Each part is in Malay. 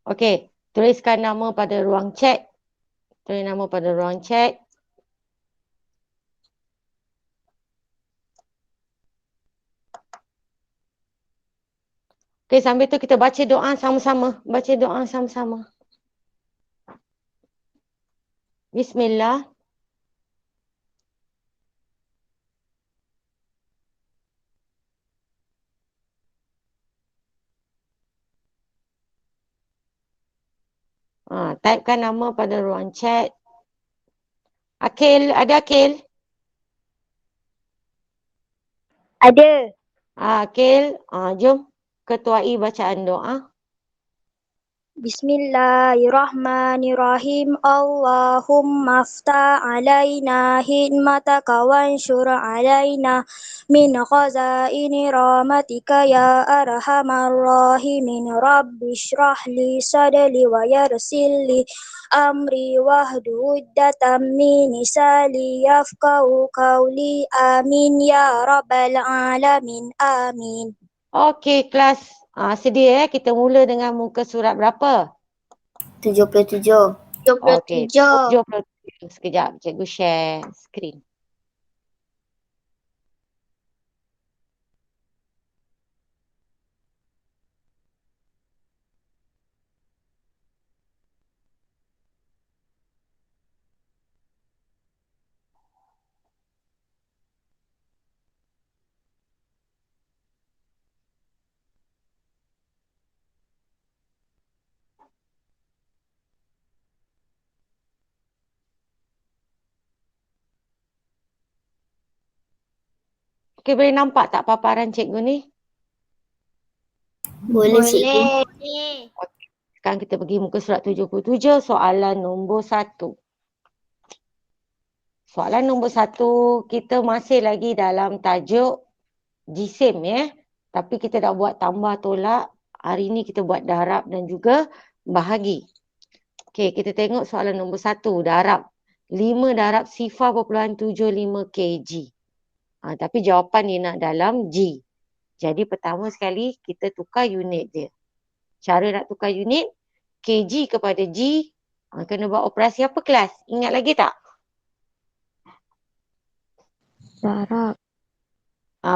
Okey, tuliskan nama pada ruang chat. Tulis nama pada ruang chat. Okey, sambil tu kita baca doa sama-sama. Baca doa sama-sama. Bismillah. Typekan nama pada ruang chat. Akil, ada Akil? Ada. Akil, jom ketuai bacaan doa. Bismillahirrahmanirrahim. Allahumma aftah alaina hikmataka wanshur alaina min khazaini rahmatika ya arhamar rahimin. Rabbi shrah li sadri wa yassir li amri wahlul 'uqdatam min lisani yafqahu qawli. Amin ya rabbal alamin. Amin. Okey, kelas sedia kita mula dengan muka surat berapa? 77. Okey, 77. Sekejap, cikgu share skrin. Okey, boleh nampak tak paparan cikgu ni? Boleh, cikgu. Sekarang kita pergi muka surat 77, soalan nombor 1. Soalan nombor 1, kita masih lagi dalam tajuk jisim ya. Tapi kita dah buat tambah tolak. Hari ni kita buat darab dan juga bahagi. Okey, kita tengok soalan nombor 1, darab. 5 darab 0.75 kg. Tapi jawapan dia nak dalam G. Jadi pertama sekali kita tukar unit dia. Cara nak tukar unit, kg kepada G. Kena buat operasi apa kelas? Ingat lagi tak? Darab.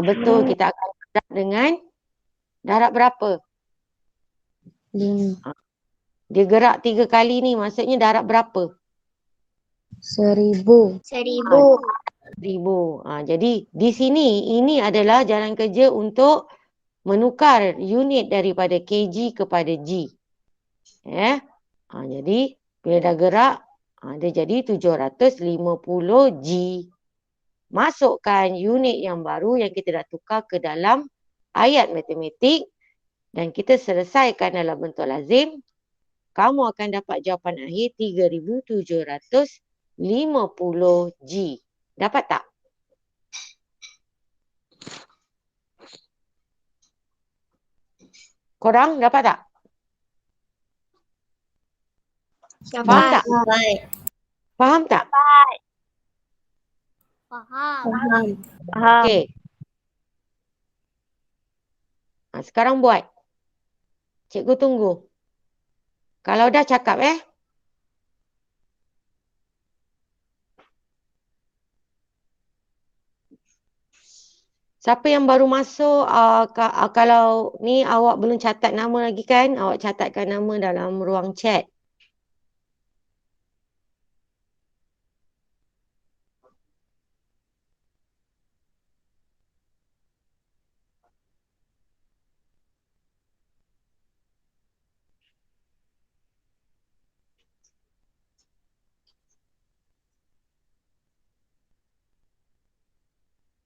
Betul, kita akan darab dengan darab berapa? 5. Dia gerak 3 kali ni, maksudnya darab berapa? 1000. 1000. Jadi di sini, ini adalah jalan kerja untuk menukar unit daripada kg kepada G. Jadi bila dah gerak, dia jadi 750 G. Masukkan unit yang baru yang kita dah tukar ke dalam ayat matematik dan kita selesaikan dalam bentuk lazim. Kamu akan dapat jawapan akhir 3750 G. Dapat tak? Korang dapat tak? Faham tak? Faham tak? Faham. Okey. Sekarang buat. Cikgu tunggu. Kalau dah cakap Siapa yang baru masuk, kalau ni awak belum catat nama lagi kan? Awak catatkan nama dalam ruang chat.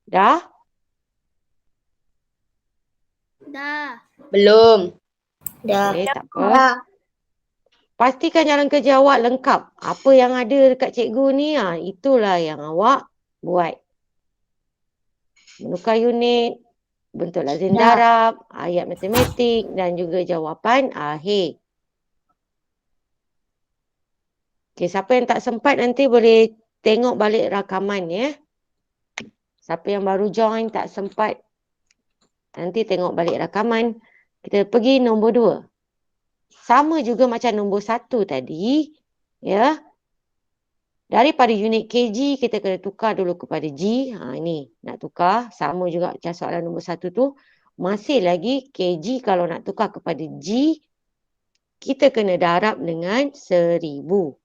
Dah? Belum. Dah. Okey, tak apa. Pastikan jalan kerja awak lengkap. Apa yang ada dekat cikgu ni, itulah yang awak buat. Menukar unit, bentuk lazim darab, ayat matematik dan juga jawapan akhir. Okey, siapa yang tak sempat nanti boleh tengok balik rakaman ya. Siapa yang baru join tak sempat, nanti tengok balik rakaman. Kita pergi nombor 2. Sama juga macam nombor 1 tadi. Ya. Daripada unit kg, kita kena tukar dulu kepada G. Ini nak tukar. Sama juga macam soalan nombor 1 tu. Masih lagi kg kalau nak tukar kepada G, kita kena darab dengan 1000.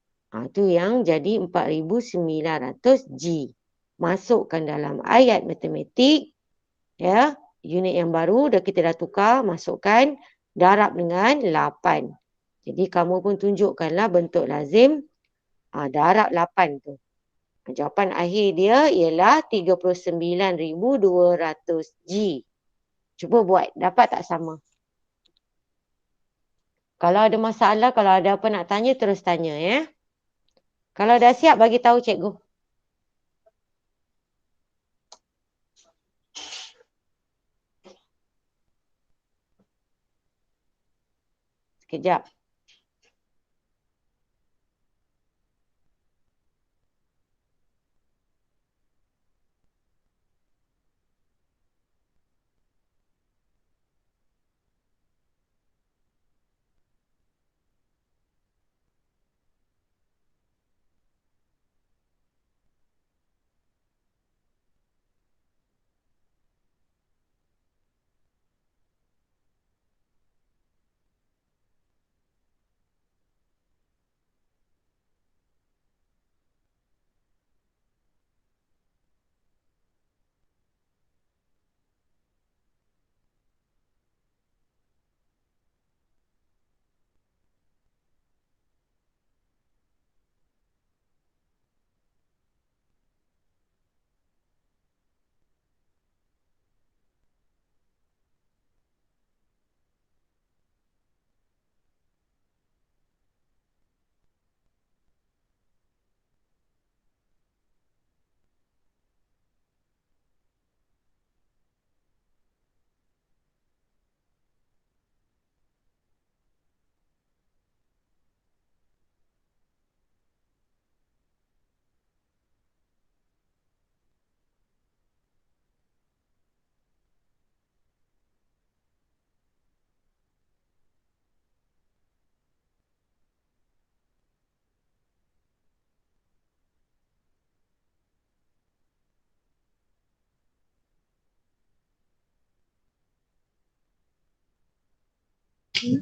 Tu yang jadi 4900 G. Masukkan dalam ayat matematik. Ya, unit yang baru kita dah tukar, masukkan, darab dengan 8. Jadi kamu pun tunjukkanlah bentuk lazim darab 8 tu. Jawapan akhir dia ialah 39,200 G. Cuba buat, dapat tak sama? Kalau ada masalah, kalau ada apa nak tanya, terus tanya ya. Kalau dah siap, bagi tahu cikgu. Sekejap.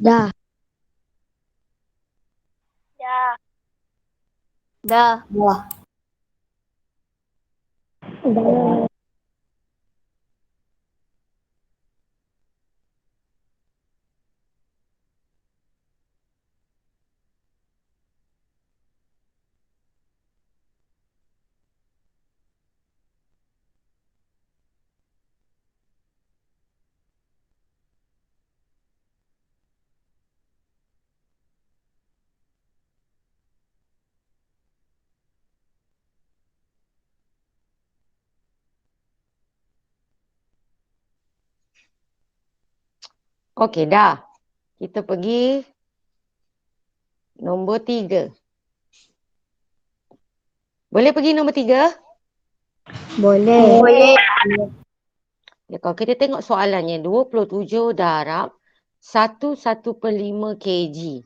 Dah. Dah. Wah. Dah. Okey, dah. Kita pergi nombor 3. Boleh pergi nombor 3? Boleh. Ya, kalau kita tengok soalannya, 27 darab 1/1/5 kg.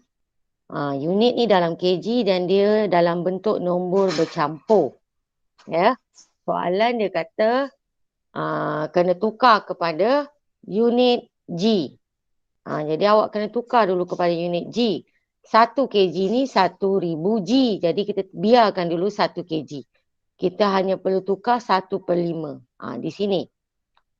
Unit ni dalam kg dan dia dalam bentuk nombor bercampur. Ya. Soalan dia kata kena tukar kepada unit G. Jadi awak kena tukar dulu kepada unit G. 1 kg ni 1000 G. Jadi kita biarkan dulu 1 kg. Kita hanya perlu tukar 1/5. Di sini.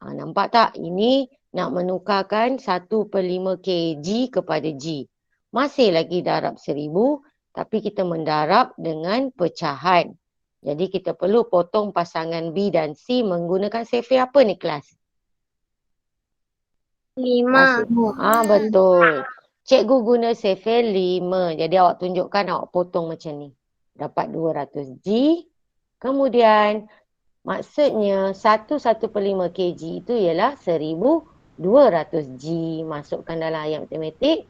Nampak tak? Ini nak menukarkan 1/5 kg kepada G. Masih lagi darab 1000. Tapi kita mendarab dengan pecahan. Jadi kita perlu potong pasangan B dan C menggunakan sefer apa ni kelas? 5. Betul. Cikgu guna sefer 5. Jadi awak tunjukkan, awak potong macam ni. Dapat 200 G. Kemudian maksudnya 1/1/5 kg itu ialah 1200 G. Masukkan dalam ayat matematik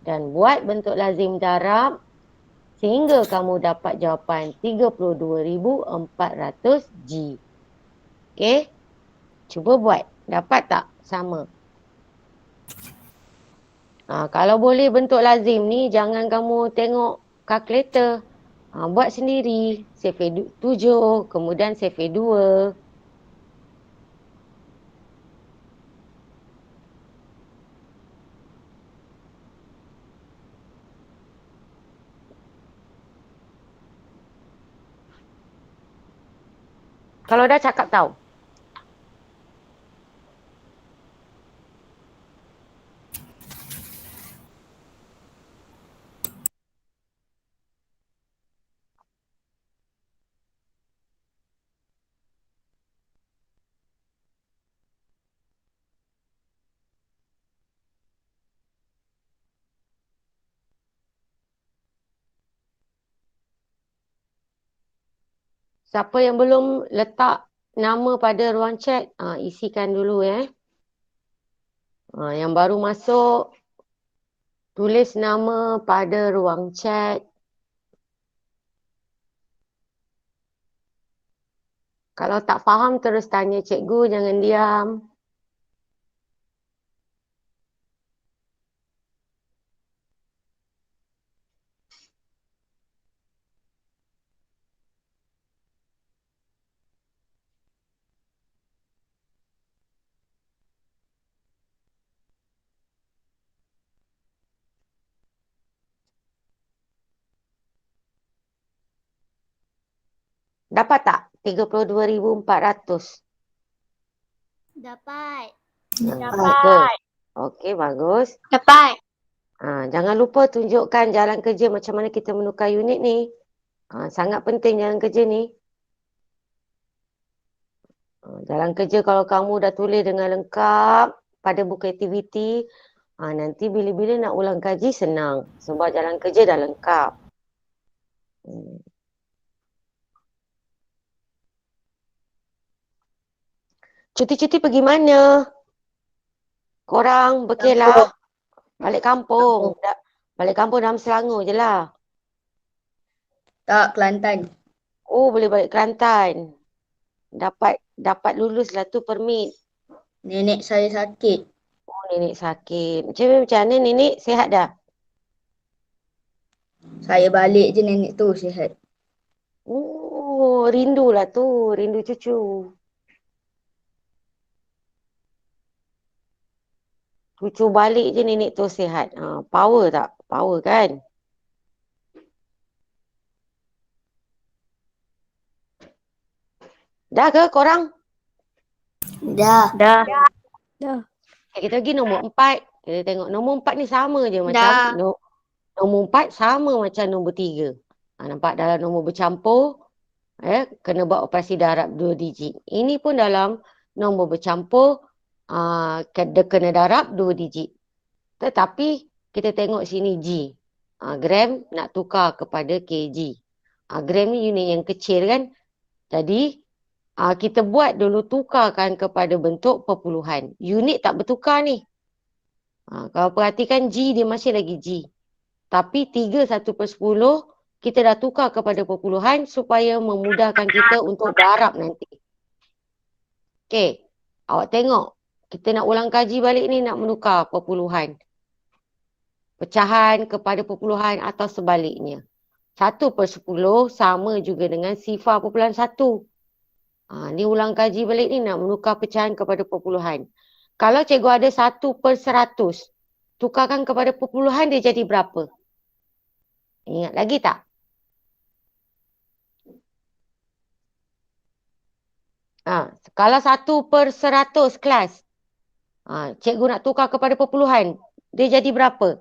dan buat bentuk lazim darab sehingga kamu dapat jawapan 32,400 G. Okey? Cuba buat. Dapat tak? Sama. Kalau boleh bentuk lazim ni, jangan kamu tengok kalkulator. Buat sendiri. Survey 7, kemudian survey 2. Kalau dah cakap tahu. Siapa yang belum letak nama pada ruang chat, isikan dulu yang baru masuk, tulis nama pada ruang chat. Kalau tak faham terus tanya cikgu, jangan diam. Dapat tak? 32,400. Dapat. Dapat. Okey, bagus. Dapat. Jangan lupa tunjukkan jalan kerja macam mana kita menukar unit ni. Sangat penting jalan kerja ni. Jalan kerja kalau kamu dah tulis dengan lengkap pada buku aktiviti, nanti bila-bila nak ulang kaji senang. Sebab jalan kerja dah lengkap. Cuti-cuti pergi mana? Korang berkelah. Balik kampung. Balik kampung dalam Selangor je lah. Tak, Kelantan. Oh, boleh balik Kelantan. Dapat lulus lah tu permit. Nenek saya sakit. Oh, nenek sakit. Macam mana nenek sihat dah? Saya balik je nenek tu sihat. Oh, rindu lah tu. Rindu cucu. Cucu balik je nenek tu sihat. Power tak? Power kan? Dah ke korang? Dah. Dah. Kita pergi nombor 4. Kita tengok nombor 4 ni sama je macam Dah. nombor 4 sama macam nombor 3. Nampak dalam nombor bercampur, kena buat operasi darab 2 digit. Ini pun dalam nombor bercampur, kena darab 2 digit. Tetapi kita tengok sini G. Gram nak tukar kepada kg. Gram ni unit yang kecil kan. Jadi kita buat dulu tukarkan kepada bentuk perpuluhan. Unit tak bertukar ni. Kalau perhatikan G dia masih lagi G. Tapi 3/1/10 kita dah tukar kepada perpuluhan supaya memudahkan kita untuk darab nanti. Okey. Awak tengok. Kita nak ulang kaji balik ni nak menukar perpuluhan. Pecahan kepada perpuluhan atau sebaliknya. 1/10 sama juga dengan sifar perpuluhan 1. Ni ulang kaji balik ni nak menukar pecahan kepada perpuluhan. Kalau cikgu ada 1/100, tukarkan kepada perpuluhan dia jadi berapa? Ingat lagi tak? Kalau 1/100 kelas, cikgu nak tukar kepada perpuluhan, dia jadi berapa?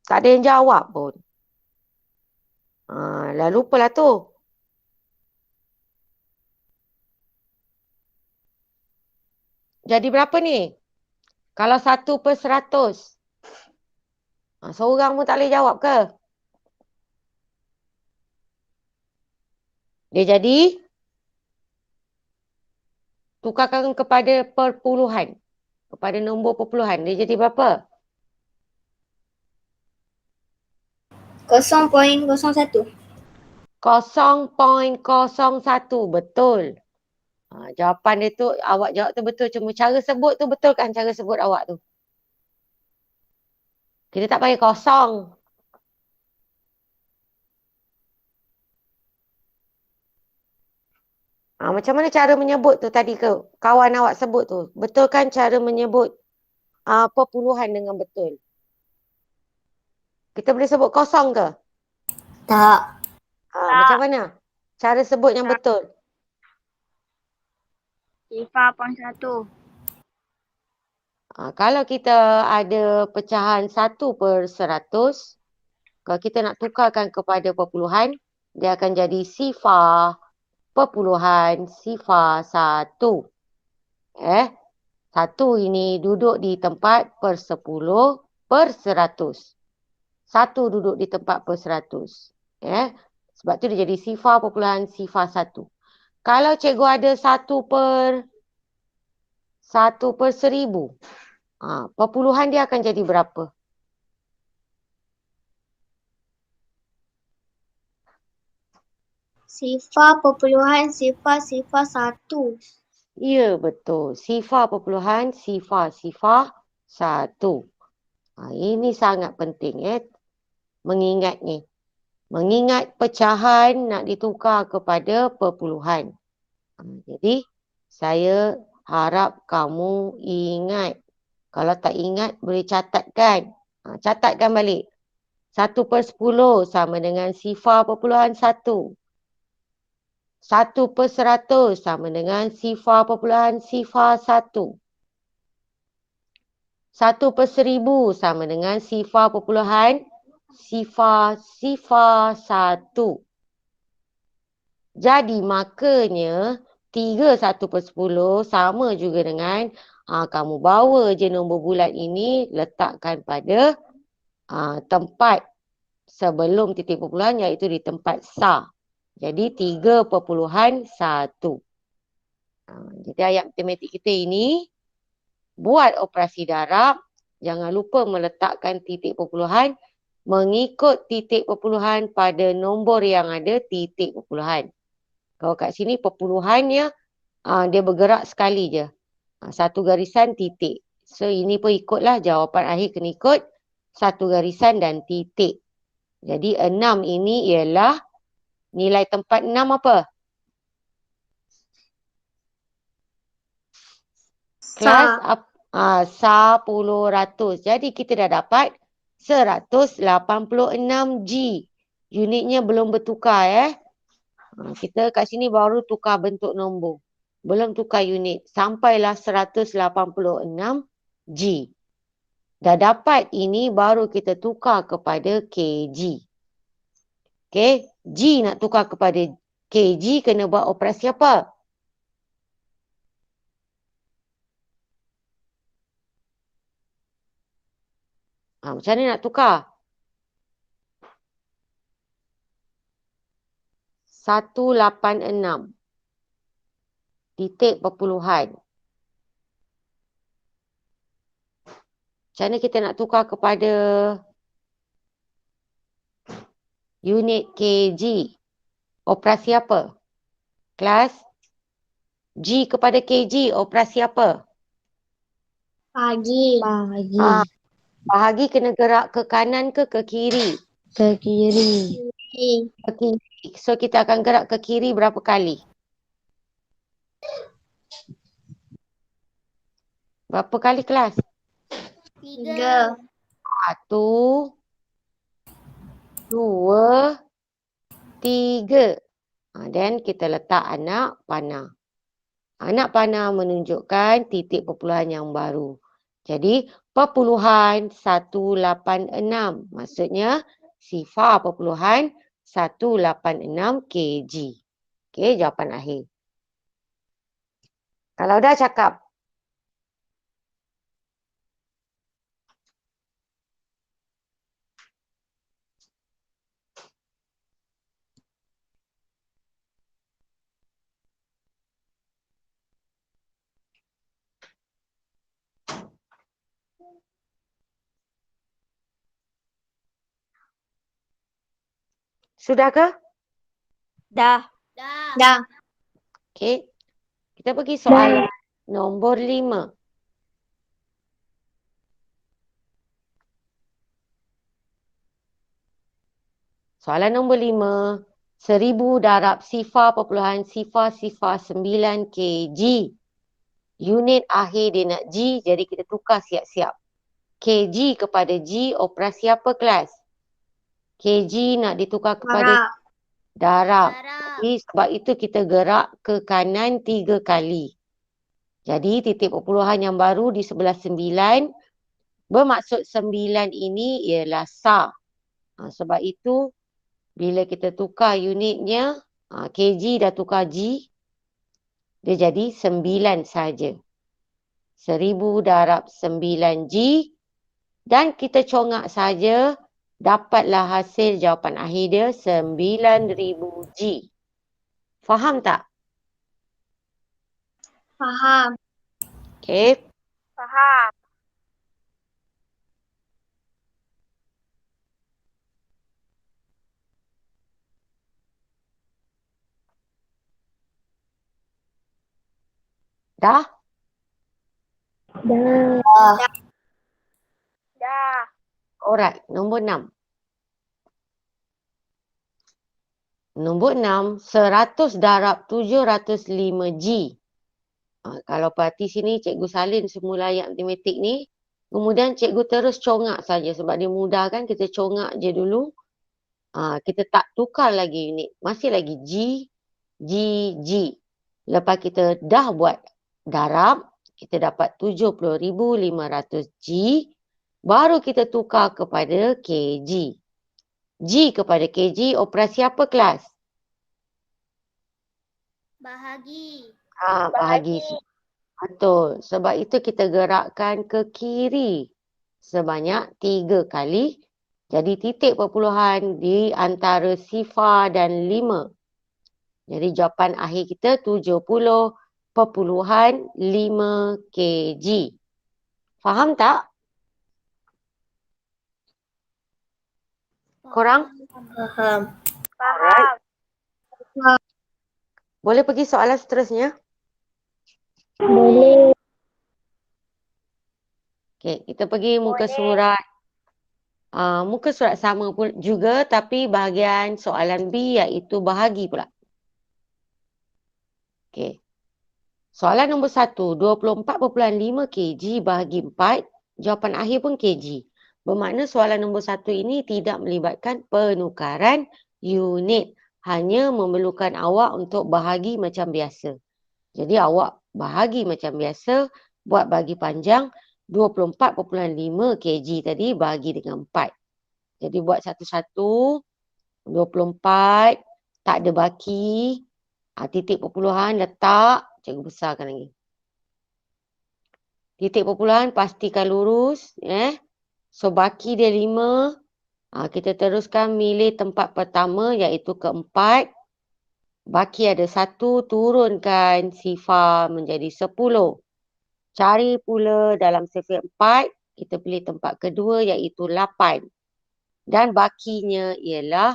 Tak ada yang jawab pun. Dah lupa lah tu. Jadi berapa ni? Kalau 1/100. Seorang pun tak boleh jawab ke? Dia jadi tukarkan kepada perpuluhan. Kepada nombor perpuluhan. Dia jadi berapa? 0.01. 0.01. Betul. Jawapan dia tu, awak jawab tu betul. Cuma cara sebut tu betul kan cara sebut awak tu? Kita tak pakai kosong. Macam mana cara menyebut tu tadi ke? Kawan awak sebut tu. Betul kan cara menyebut perpuluhan dengan betul? Kita boleh sebut kosong ke? Tak. Macam mana? Cara sebut yang betul. Sifar 1. Kalau kita ada pecahan 1/100, kalau kita nak tukarkan kepada perpuluhan, dia akan jadi sifar perpuluhan sifar 1. 1 ini duduk di tempat per 10/100. 1 duduk di tempat per 100. Sebab tu dia jadi sifar perpuluhan sifar 1. Kalau cikgu ada 1/1000, perpuluhan dia akan jadi berapa? Sifar perpuluhan sifar 1. Ya, betul. Sifar perpuluhan sifar 1. Ini sangat penting mengingat ni. Mengingat pecahan nak ditukar kepada perpuluhan. Jadi, saya harap kamu ingat. Kalau tak ingat, boleh catatkan. Catatkan balik. 1/10 sama dengan sifar perpuluhan 1. 1/100 sama dengan sifar perpuluhan sifar 1. 1/1000 sama dengan sifar perpuluhan sifar 1. Jadi makanya 3/1/10 sama juga dengan kamu bawa je nombor bulat ini letakkan pada tempat sebelum titik perpuluhan iaitu di tempat sah. Jadi 3/1. Jadi ayat matematik kita ini buat operasi darab. Jangan lupa meletakkan titik perpuluhan mengikut titik perpuluhan pada nombor yang ada titik perpuluhan. Kalau kat sini perpuluhannya dia bergerak sekali je. Satu garisan titik. So ini pun ikutlah jawapan akhir kena ikut satu garisan dan titik. Jadi 6 ini ialah nilai tempat 6 apa? Kelas 10/100. Jadi kita dah dapat 186G. Unitnya belum bertukar kita kat sini baru tukar bentuk nombor. Belum tukar unit. Sampailah 186G. Dah dapat ini baru kita tukar kepada kg. Okey. G nak tukar kepada kg kena buat operasi apa? Macam mana nak tukar? 186. Titik perpuluhan. Macam mana kita nak tukar kepada unit kg? Operasi apa? Kelas? G kepada kg, operasi apa? Bagi. Bahagi kena gerak ke kanan ke kiri? Ke kiri. Ke kiri. So kita akan gerak ke kiri berapa kali? Berapa kali kelas? 3. 1, 2, 3. Dan kita letak anak panah. Anak panah menunjukkan titik perpuluhan yang baru. Jadi, perpuluhan 186. Maksudnya, sifar perpuluhan 186 kg. Okey, jawapan akhir. Kalau dah cakap. Sudah ke? Dah. Okey. Kita pergi soalan nombor 5. Soalan nombor 5. 1000 darab sifar perpuluhan sifar 9 kg. Unit akhir dia nak G, jadi kita tukar siap-siap. kg kepada G, operasi apa kelas? kg nak ditukar kepada darab. Jadi sebab itu kita gerak ke kanan 3 kali. Jadi titik perpuluhan yang baru di sebelah 9. Bermaksud 9 ini ialah SAR. Sebab itu bila kita tukar unitnya, kg dah tukar G, dia jadi 9 saja. 1000 darab 9G dan kita congak saja, dapatlah hasil jawapan akhir dia 9000G. Faham tak? Faham. Okey. Faham. Dah? Dah. Dah. Alright, nombor 6. Nombor 6, 100 darab 705G. Kalau perhati sini, Cikgu salin semula ayat matematik ni. Kemudian cikgu terus congak saja sebab dia mudah kan. Kita congak je dulu. Kita tak tukar lagi unit. Masih lagi G, G, G. Lepas kita dah buat darab, kita dapat 70,500G. Baru kita tukar kepada kg. G kepada kg, operasi apa kelas? Bahagi. Bahagi. Betul. Sebab itu kita gerakkan ke kiri sebanyak 3 kali. Jadi titik perpuluhan di antara sifar dan 5. Jadi jawapan akhir kita 70,5 kg. Faham tak? Korang? Faham. Faham. Boleh pergi soalan seterusnya? Boleh. Okey, kita pergi muka surat. Muka surat sama pun juga tapi bahagian soalan B iaitu bahagi pula. Okey. Soalan nombor 1, 24,5 kg bahagi 4, jawapan akhir pun kg. Bermakna soalan nombor 1 ini tidak melibatkan penukaran unit. Hanya memerlukan awak untuk bahagi macam biasa. Jadi awak bahagi macam biasa, buat bagi panjang 24,5 kg tadi bahagi dengan 4. Jadi buat satu-satu, 24, tak ada baki, titik perpuluhan letak, cikgu besarkan lagi. Titik perpuluhan pastikan lurus. So baki dia 5. Kita teruskan milih tempat pertama iaitu keempat. Baki ada 1, turunkan sifar menjadi 10. Cari pula dalam sifar 4, kita pilih tempat kedua iaitu 8. Dan bakinya ialah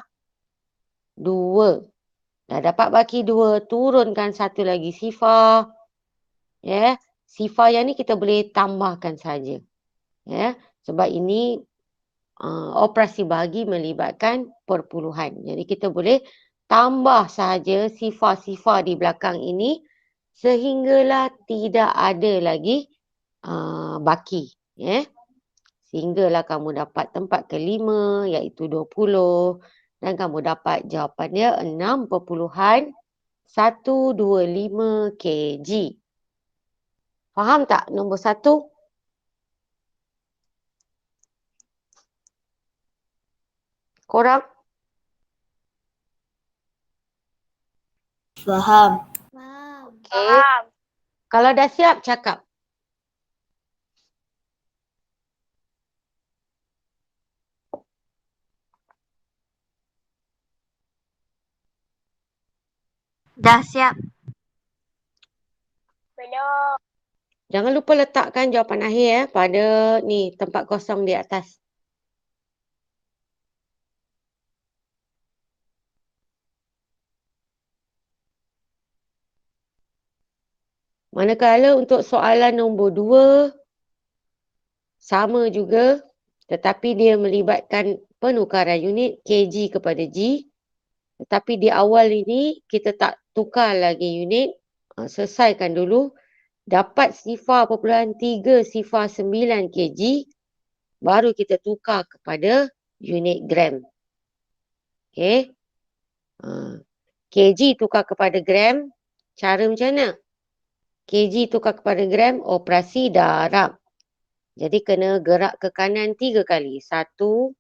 2. Dah dapat baki 2, turunkan satu lagi sifar. Sifar yang ni kita boleh tambahkan saja. Sebab ini operasi bahagi melibatkan perpuluhan. Jadi kita boleh tambah saja sifar-sifar di belakang ini sehinggalah tidak ada lagi baki. Sehinggalah kamu dapat tempat kelima iaitu 20 dan kamu dapat jawapan dia 6,125 kg. Faham tak nombor 1? Korang? Faham. Faham. Okey. Kalau dah siap, cakap. Dah siap. Belum. Jangan lupa letakkan jawapan akhir pada ni tempat kosong di atas. Manakala untuk soalan nombor 2, sama juga, tetapi dia melibatkan penukaran unit kg kepada G. Tetapi di awal ini kita tak tukar lagi unit. Selesaikan dulu. Dapat 0.3 sifar 9 kg. Baru kita tukar kepada unit gram. Okey. kg tukar kepada gram. Cara macam mana? kg tukar kepada gram, operasi darab. Jadi kena gerak ke kanan 3 kali. 1,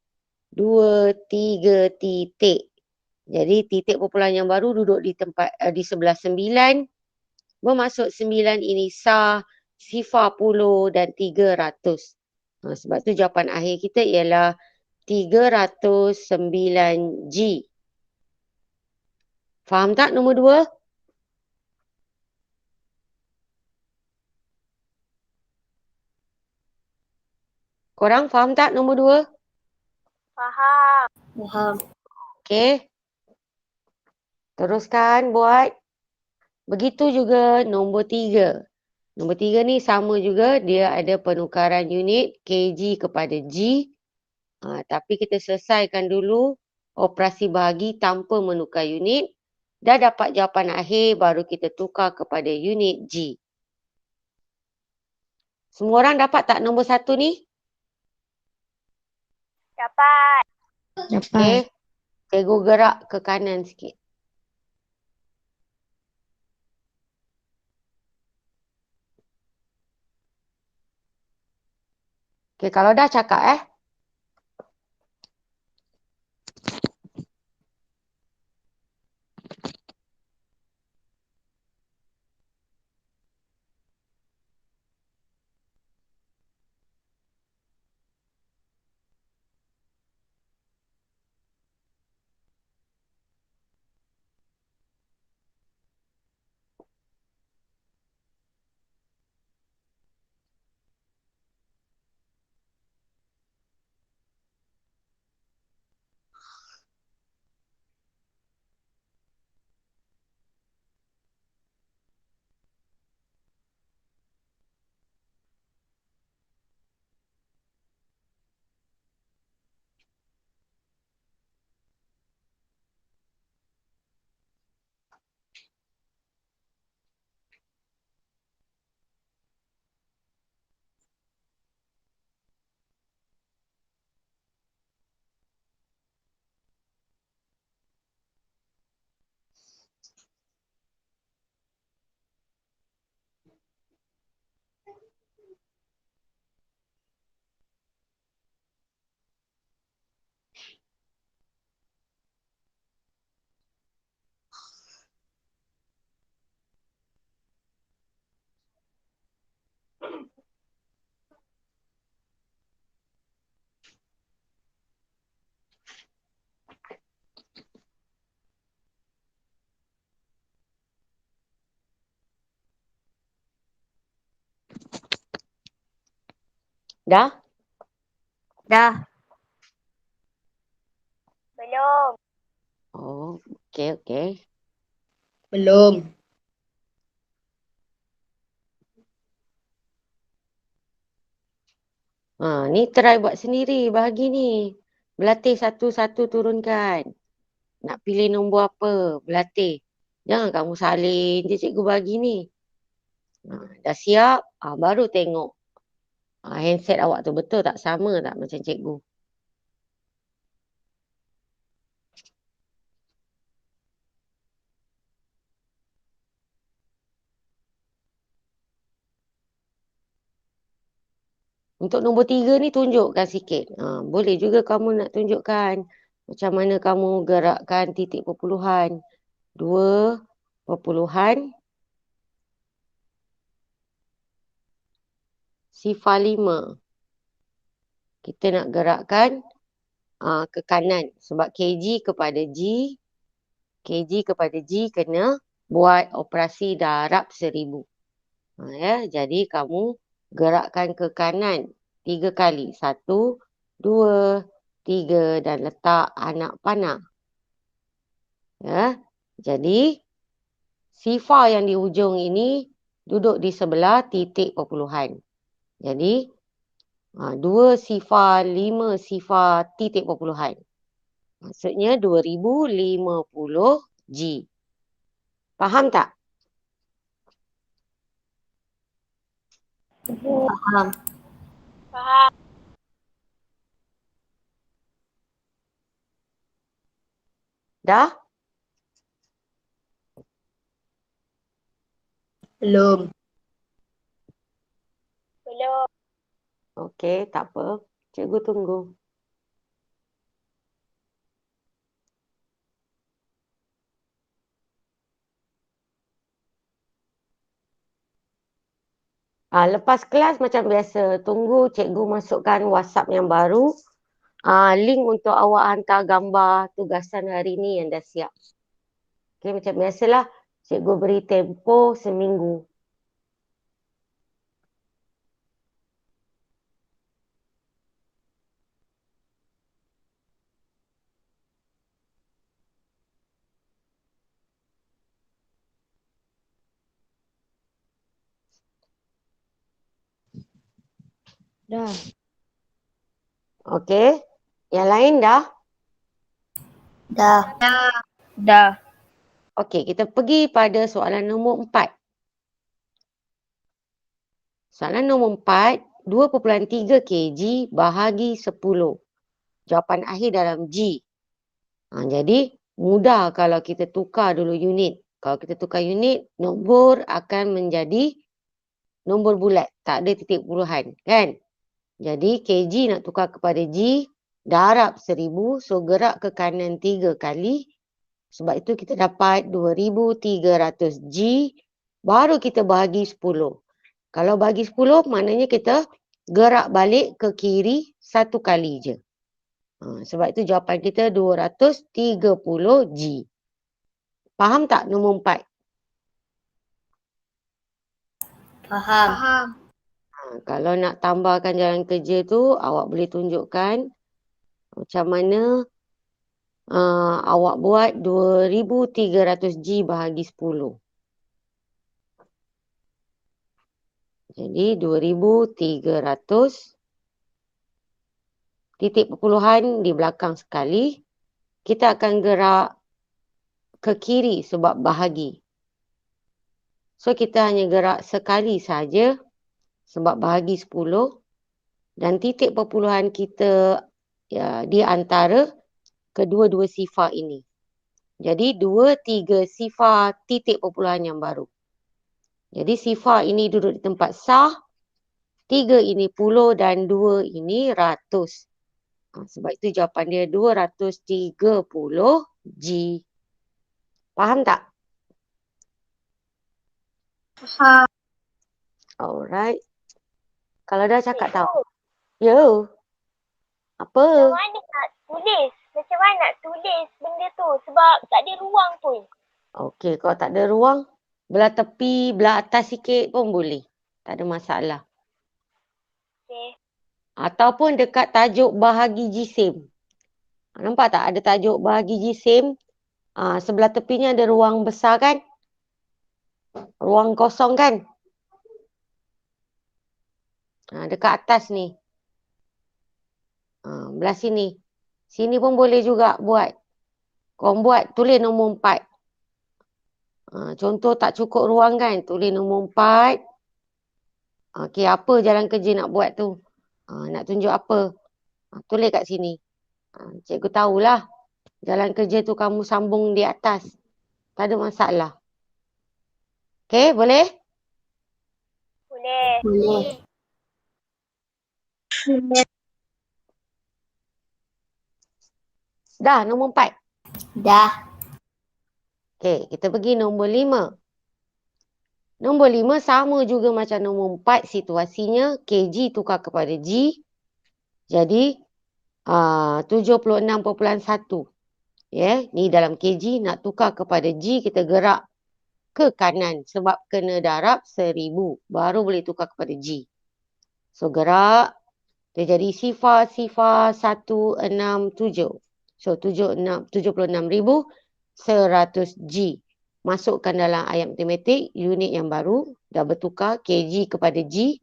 2, 3 titik. Jadi titik kumpulan yang baru duduk di tempat di sebelah 9. Bermaksud 9 ini sah, 0 dan 300. Sebab tu jawapan akhir kita ialah 309 G. Faham tak nombor 2? Korang faham tak nombor 2? Faham. Faham. Okey. Teruskan buat. Begitu juga nombor 3. Nombor 3 ni sama juga. Dia ada penukaran unit kg kepada G. Tapi kita selesaikan dulu operasi bahagi tanpa menukar unit. Dah dapat jawapan akhir, baru kita tukar kepada unit G. Semua orang dapat tak nombor 1 ni? Dapat. Dapat. Okey. Cikgu gerak ke kanan sikit. Okey, kalau dah cakap dah? Dah. Belum. Oh, okey. Belum. Ni try buat sendiri bahagi ni. Berlatih satu-satu turunkan. Nak pilih nombor apa? Berlatih. Jangan kamu salin je cikgu bagi ni. Dah siap? Baru tengok. Handset awak tu betul tak? Sama tak macam cikgu? Untuk nombor 3 ni tunjukkan sikit. Boleh juga kamu nak tunjukkan macam mana kamu gerakkan titik perpuluhan. 2 perpuluhan 0.5. Kita nak gerakkan ke kanan. Sebab kg kepada G. kg kepada G kena buat operasi darab 1000. Jadi kamu gerakkan ke kanan 3 kali. 1, 2, 3 dan letak anak panah. Jadi sifar yang di hujung ini duduk di sebelah titik perpuluhan. Jadi, 2 sifar 5 sifar titik perpuluhan. Maksudnya 2050 G. Faham tak? Faham. Faham. Dah? Belum. Belum. Okey, tak apa. Cikgu tunggu. Lepas kelas macam biasa, tunggu cikgu masukkan WhatsApp yang baru. Link untuk awak hantar gambar tugasan hari ni yang dah siap. Okey, macam biasalah, cikgu beri tempoh seminggu. Dah. Okey, yang lain dah? Dah. Dah. Okey, kita pergi pada soalan nombor 4. Soalan nombor 4, 2.3 kg bahagi 10. Jawapan akhir dalam G. Jadi, mudah kalau kita tukar dulu unit. Kalau kita tukar unit, nombor akan menjadi nombor bulat. Tak ada titik puluhan, kan? Jadi, kg nak tukar kepada G, darab 1000, so gerak ke kanan 3 kali. Sebab itu kita dapat 2300 G, baru kita bahagi 10. Kalau bagi 10, maknanya kita gerak balik ke kiri 1 kali je. Sebab itu jawapan kita 230 G. Faham tak nombor 4? Faham. Kalau nak tambahkan jalan kerja tu, awak boleh tunjukkan macam mana awak buat 2300 G bahagi 10. Jadi 2300 titik perpuluhan di belakang sekali. Kita akan gerak ke kiri sebab bahagi. So kita hanya gerak sekali saja sebab bahagi 10. Dan titik perpuluhan kita di antara kedua-dua sifar ini. Jadi 2, 3 sifar titik perpuluhan yang baru. Jadi sifar ini duduk di tempat sah, 3 ini puluh dan 2 ini ratus. Sebab itu jawapan dia 230 G. Faham tak? Faham. Alright. Kalau dah cakap tahu. Cikgu, Ya. Apa? macam mana nak tulis? Macam mana nak tulis benda tu? Sebab tak ada ruang pun. Okey, kalau tak ada ruang, belah tepi, belah atas sikit pun boleh. Tak ada masalah. Okey. Ataupun dekat tajuk bahagi jisim. Nampak tak ada tajuk bahagi jisim? Sebelah tepinya ada ruang besar kan? Ruang kosong kan? Dekat atas ni. Belah sini. Sini pun boleh juga buat. Korang buat, tulis nombor 4. Contoh tak cukup ruang kan? Tulis nombor 4. Okey, apa jalan kerja nak buat tu? Nak tunjuk apa? Tulis kat sini. Cikgu tahulah. Jalan kerja tu kamu sambung di atas. Tak ada masalah. Okey, boleh? Boleh. Boleh. Dah, nombor 4. Dah. Okey, kita pergi nombor 5. Nombor 5 sama juga macam nombor 4 situasinya. KG tukar kepada G. Jadi, 76.1. Ni dalam kg nak tukar kepada G, kita gerak ke kanan sebab kena darab 1000. Baru boleh tukar kepada G. So gerak, dia jadi sifar 167. So 76,100 G. Masukkan dalam ayat matematik unit yang baru dah bertukar kg kepada G.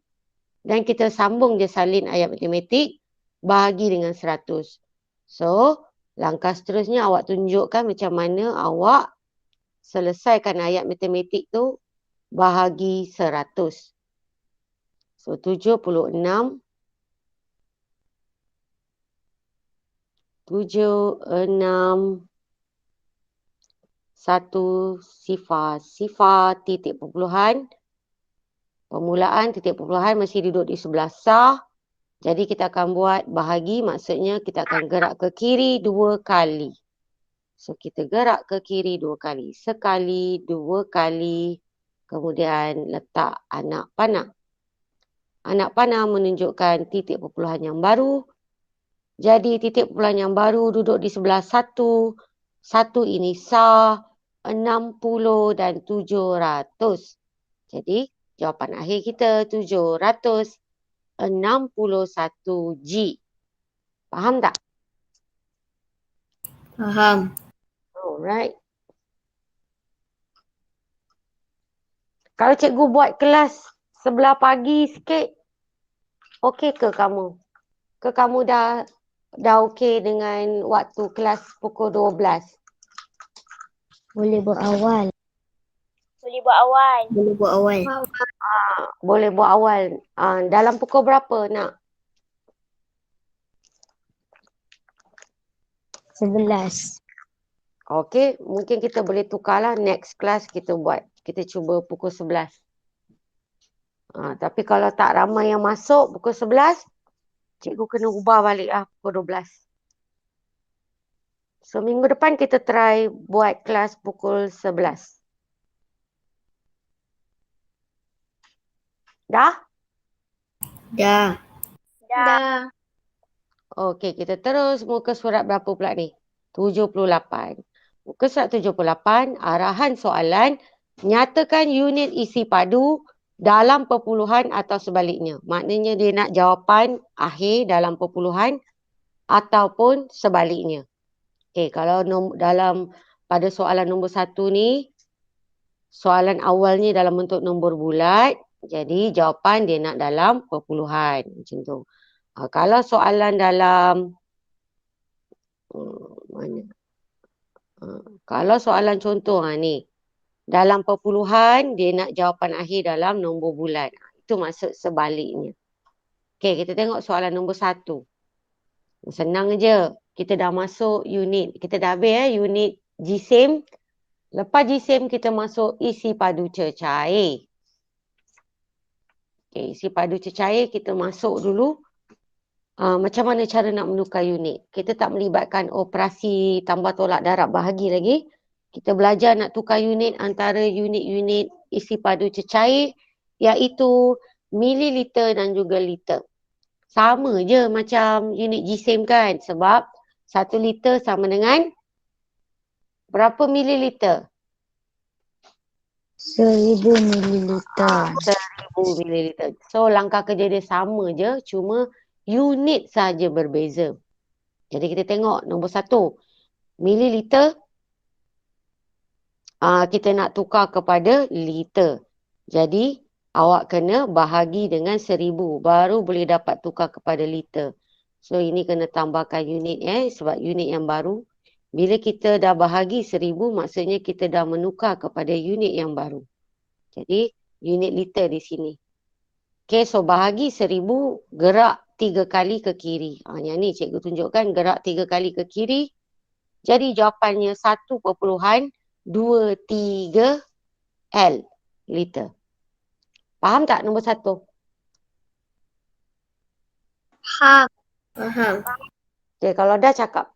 Dan kita sambung je salin ayat matematik, bahagi dengan 100. So, langkah seterusnya awak tunjukkan macam mana awak selesaikan ayat matematik tu bahagi 100. So, 76 1 sifar titik perpuluhan. Permulaan titik perpuluhan mesti duduk di sebelah sah. Jadi kita akan buat bahagi, maksudnya kita akan gerak ke kiri 2 kali. So kita gerak ke kiri 2 kali. Sekali, 2 kali. Kemudian letak anak panah. Anak panah menunjukkan titik perpuluhan yang baru. Jadi titik perpuluhan yang baru duduk di sebelah 1. 1 ini sah, 60 dan 700. Jadi jawapan akhir kita 761 G. Faham tak? Faham. Alright. Kalau cikgu buat kelas sebelah pagi sikit, okey ke kamu? Ke kamu dah okey dengan waktu kelas pukul 12? Boleh buat awal. Boleh buat awal. Boleh buat awal. Boleh buat awal. Dalam pukul berapa nak? 11. Okey, mungkin kita boleh tukarlah next class kita buat. Kita cuba pukul 11. Tapi kalau tak ramai yang masuk pukul 11, cikgu kena ubah balik pukul 12. So minggu depan kita try buat kelas pukul 11. Dah? Dah. Dah. Okey, kita terus muka surat berapa pula ni? 78. Muka surat 78, arahan soalan, nyatakan unit isi padu dalam perpuluhan atau sebaliknya. Maknanya dia nak jawapan akhir dalam perpuluhan ataupun sebaliknya. Okey, kalau pada soalan nombor 1 ni, soalan awalnya dalam bentuk nombor bulat, jadi jawapan dia nak dalam perpuluhan. Macam tu. Kalau soalan dalam kalau soalan contoh ni, dalam perpuluhan dia nak jawapan akhir dalam nombor bulat. Itu maksud sebaliknya. Okey, kita tengok soalan nombor 1. Senang je. Kita dah masuk unit. Kita dah habis unit GSIM. Lepas GSIM kita masuk isi padu cecair. Okey, isi padu cecair kita masuk dulu. Macam mana cara nak menukar unit? Kita tak melibatkan operasi tambah tolak darab bahagi lagi. Kita belajar nak tukar unit antara unit-unit isi padu cecair, iaitu mililiter dan juga liter. Sama je macam unit GSIM kan, sebab 1 liter sama dengan berapa mililiter? 1000 mililiter. 1000 mililiter. So langkah kerja dia sama je, cuma unit saja berbeza. Jadi kita tengok nombor 1. Mililiter. Kita nak tukar kepada liter. Jadi awak kena bahagi dengan 1000. Baru boleh dapat tukar kepada liter. So ini kena tambahkan unit sebab unit yang baru. Bila kita dah bahagi 1000, maksudnya kita dah menukar kepada unit yang baru. Jadi unit liter di sini. Okay, so bahagi 1000, gerak 3 kali ke kiri. Yang ni cikgu tunjukkan gerak 3 kali ke kiri. Jadi jawapannya 1.23 L liter. Faham tak nombor 1? Faham. Faham. Okay, kalau dah cakap.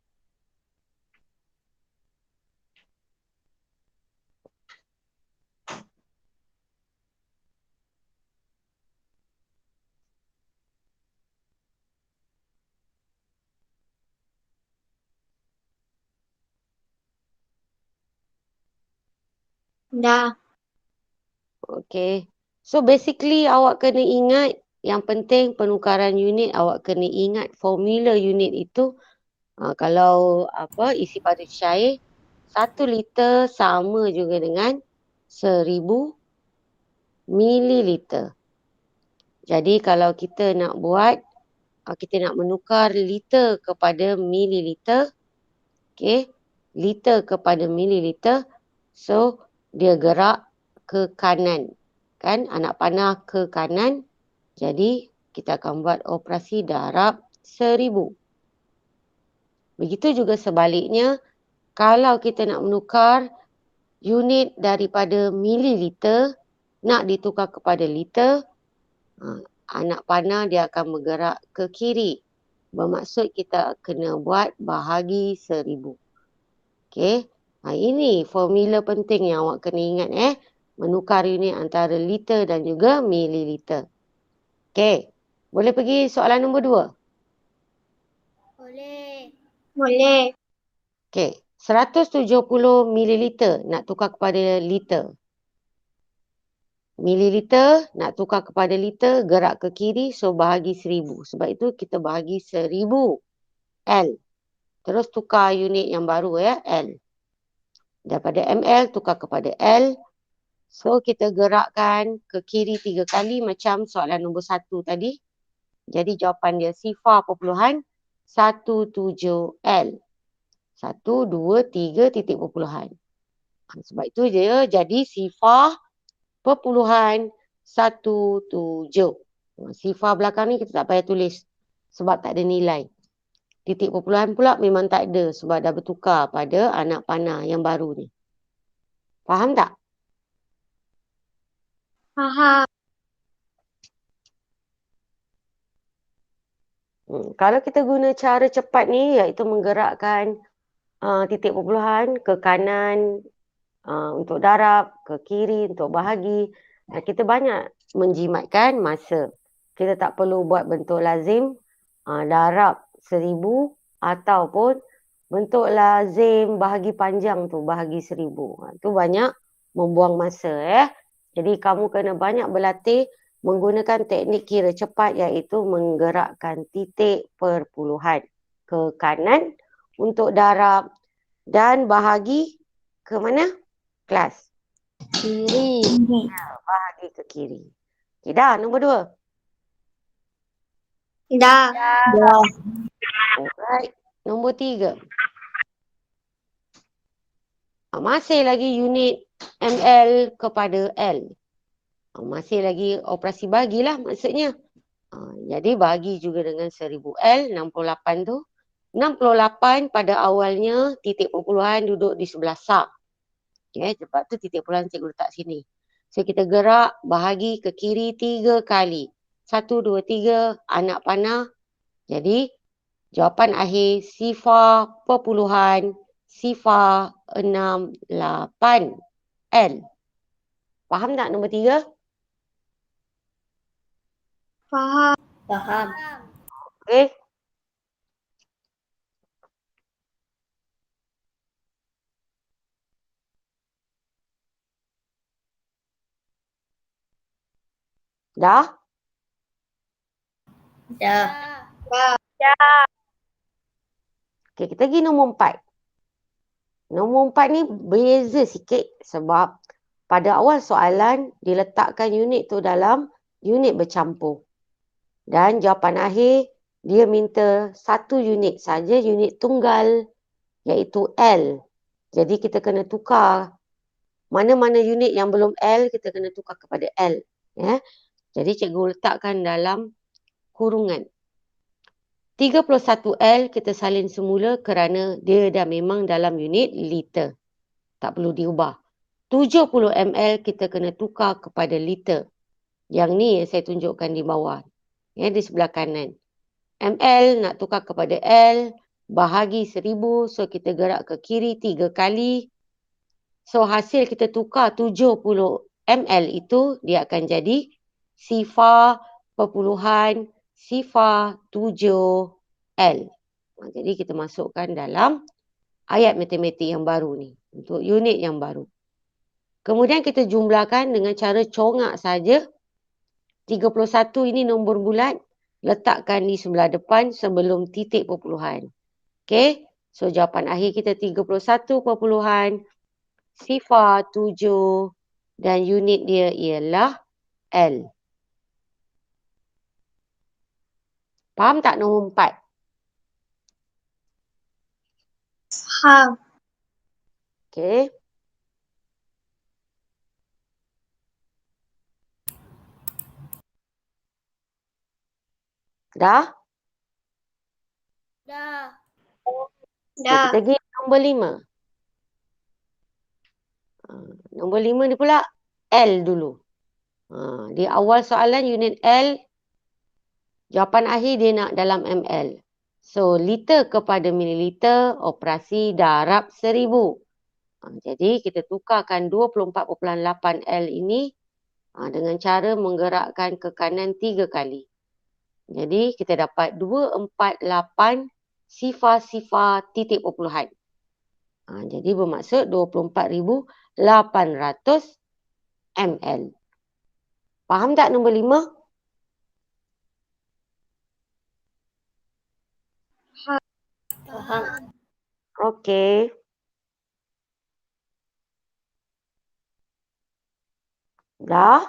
Dah. Okay. So basically awak kena ingat, yang penting penukaran unit awak kena ingat formula unit itu. Kalau isi padu cair, 1 liter sama juga dengan 1000 mililiter. Jadi kalau kita nak buat, kita nak menukar liter kepada mililiter, okey, liter kepada mililiter, so dia gerak ke kanan, kan, anak panah ke kanan, jadi kita akan buat operasi darab 1000. Begitu juga sebaliknya, kalau kita nak menukar unit daripada mililiter nak ditukar kepada liter, anak panah dia akan bergerak ke kiri. Bermaksud kita kena buat bahagi 1000. Okey. Ini formula penting yang awak kena ingat. Menukar unit antara liter dan juga mililiter. Okey. Boleh pergi soalan nombor 2? Boleh. Boleh. Okey. 170 mililiter nak tukar kepada liter. Mililiter nak tukar kepada liter, gerak ke kiri, so bahagi 1000. Sebab itu kita bahagi 1000 L. Terus tukar unit yang baru L. Daripada ml tukar kepada L. So kita gerakkan ke kiri 3 kali macam soalan nombor 1 tadi. Jadi jawapan dia sifar perpuluhan 17 L. 1, 2, 3 titik perpuluhan. Sebab itu dia jadi sifar perpuluhan 17. Sifar belakang ni kita tak payah tulis sebab tak ada nilai. Titik perpuluhan pula memang tak ada sebab dah bertukar pada anak panah yang baru ni. Faham tak? Faham. Kalau kita guna cara cepat ni iaitu menggerakkan titik perpuluhan ke kanan untuk darab, ke kiri untuk bahagi, kita banyak menjimatkan masa. Kita tak perlu buat bentuk lazim darab 1000 ataupun bentuk lazim bahagi panjang tu, bahagi 1000. Tu banyak membuang masa. Jadi kamu kena banyak berlatih menggunakan teknik kira cepat iaitu menggerakkan titik perpuluhan ke kanan untuk darab dan bahagi ke mana? Kelas. Kiri. Bahagi ke kiri. Okay, dah nombor 2. Dah. Alright. Nombor 3. Masih lagi unit ml kepada L. Masih lagi operasi bagilah maksudnya. Jadi bagi juga dengan 1000 L, 68 tu. 68 pada awalnya titik perpuluhan duduk di sebelah sub. Okay, sebab tu titik perpuluhan cikgu letak sini. So kita gerak bahagi ke kiri 3 kali. 1, 2, 3 anak panah. Jadi jawapan akhir sifar perpuluhan sifar 68 L. Faham tak nombor 3? Faham. Faham. Okey. Dah? Dah. Okey, kita pergi nombor 4. Nombor 4 ni beza sikit sebab pada awal soalan diletakkan unit tu dalam unit bercampur. Dan jawapan akhir dia minta satu unit saja, unit tunggal iaitu L. Jadi kita kena tukar mana-mana unit yang belum L kita kena tukar kepada L. Jadi cikgu letakkan dalam kurungan. 31 L kita salin semula kerana dia dah memang dalam unit liter. Tak perlu diubah. 70 ml kita kena tukar kepada liter. Yang ni yang saya tunjukkan di bawah. Di sebelah kanan. ml nak tukar kepada L. Bahagi 1000. So kita gerak ke kiri 3 kali. So hasil kita tukar 70 ml itu dia akan jadi sifar perpuluhan sifar 7 L. Jadi kita masukkan dalam ayat matematik yang baru ni. Untuk unit yang baru. Kemudian kita jumlahkan dengan cara congak saja. 31 ini nombor bulat. Letakkan di sebelah depan sebelum titik perpuluhan. Okey. So jawapan akhir kita 31 perpuluhan sifar 7 dan unit dia ialah L. Faham tak nombor 4? Faham. Okey. Dah? Dah. Okay, kita pergi nombor 5. Nombor 5 ni pula L dulu. Di awal soalan unit L, jawapan akhir dia nak dalam ml. So, liter kepada mililiter, operasi darab 1000. Jadi, kita tukarkan 24.8 L ini dengan cara menggerakkan ke kanan 3 kali. Jadi, kita dapat 248 sifar-sifar titik perpuluhan. Jadi, bermaksud 24,800 ml. Faham tak nombor 5? Faham. Okey. Dah?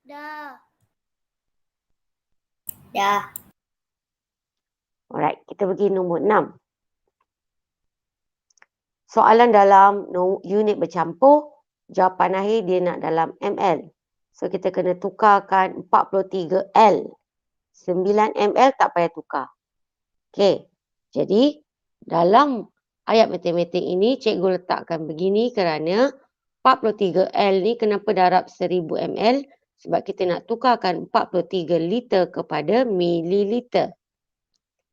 Dah. Dah. Alright, kita pergi nombor 6. Soalan dalam unit bercampur, jawapan akhir dia nak dalam ml. So, kita kena tukarkan 43 L. 9 ml tak payah tukar. Okey, jadi dalam ayat matematik ini, cikgu letakkan begini kerana 43 L ni kenapa darab 1000 ml? Sebab kita nak tukarkan 43 liter kepada mililiter.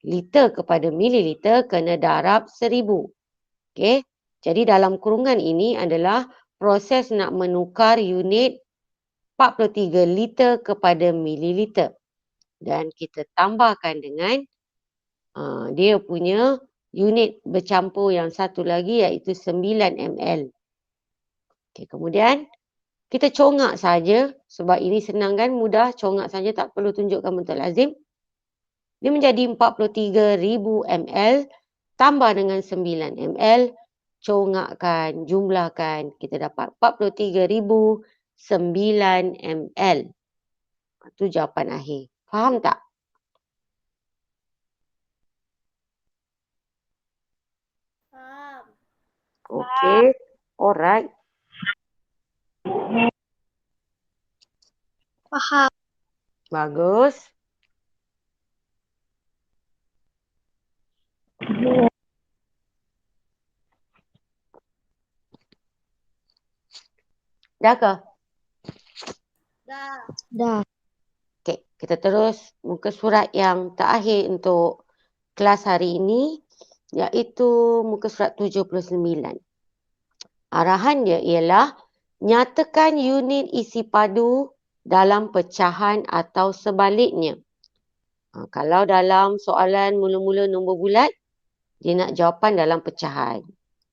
Liter kepada mililiter kena darab 1000. Okey, jadi dalam kurungan ini adalah proses nak menukar unit 43 liter kepada mililiter. Dan kita tambahkan dengan dia punya unit bercampur yang satu lagi iaitu 9 ml. Okey, kemudian kita congak saja sebab ini senang kan, mudah, congak saja tak perlu tunjukkan bentuk lazim. Dia menjadi 43,000 ml tambah dengan 9 ml, congakkan, jumlahkan, kita dapat 43,009 ml. Itu jawapan akhir. Faham tak? Faham. Okey, alright. Faham. Bagus. Dah ke? Dah. Dah. Okey, kita terus muka surat yang terakhir untuk kelas hari ini, iaitu muka surat 79. Arahan dia ialah nyatakan unit isi padu dalam pecahan atau sebaliknya. Kalau dalam soalan mula-mula nombor bulat, dia nak jawapan dalam pecahan.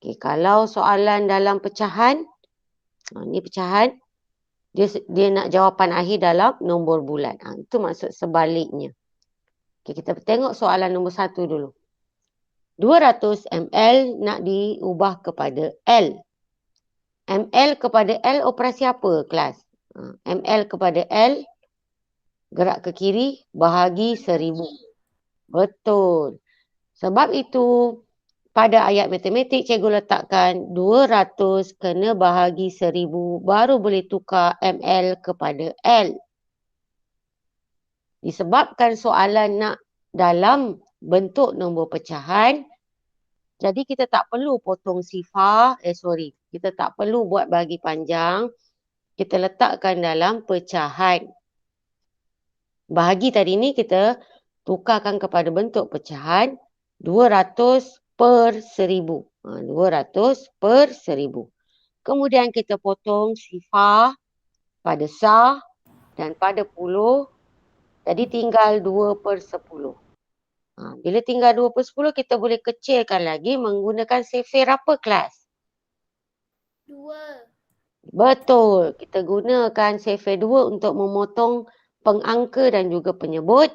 Okey, kalau soalan dalam pecahan, ni pecahan, dia nak jawapan akhir dalam nombor bulat. Itu maksud sebaliknya. Okey, kita tengok soalan nombor 1 dulu. 200 ml nak diubah kepada L. ml kepada L operasi apa kelas? ml kepada L, gerak ke kiri, bahagi 1000. Betul. Sebab itu, pada ayat matematik, cikgu letakkan 200 kena bahagi 1000, baru boleh tukar ml kepada L. Disebabkan soalan nak dalam bentuk nombor pecahan, jadi kita tak perlu potong sifar, kita tak perlu buat bahagi panjang, kita letakkan dalam pecahan. Bahagi tadi ni kita tukarkan kepada bentuk pecahan 200 per 1000. 200 per 1000. Kemudian kita potong sifar pada sah dan pada puluh. Jadi tinggal 2 per 10. Bila tinggal 2 per 10, kita boleh kecilkan lagi menggunakan sifir apa kelas? 2. Betul. Kita gunakan sifir 2 untuk memotong pengangka dan juga penyebut.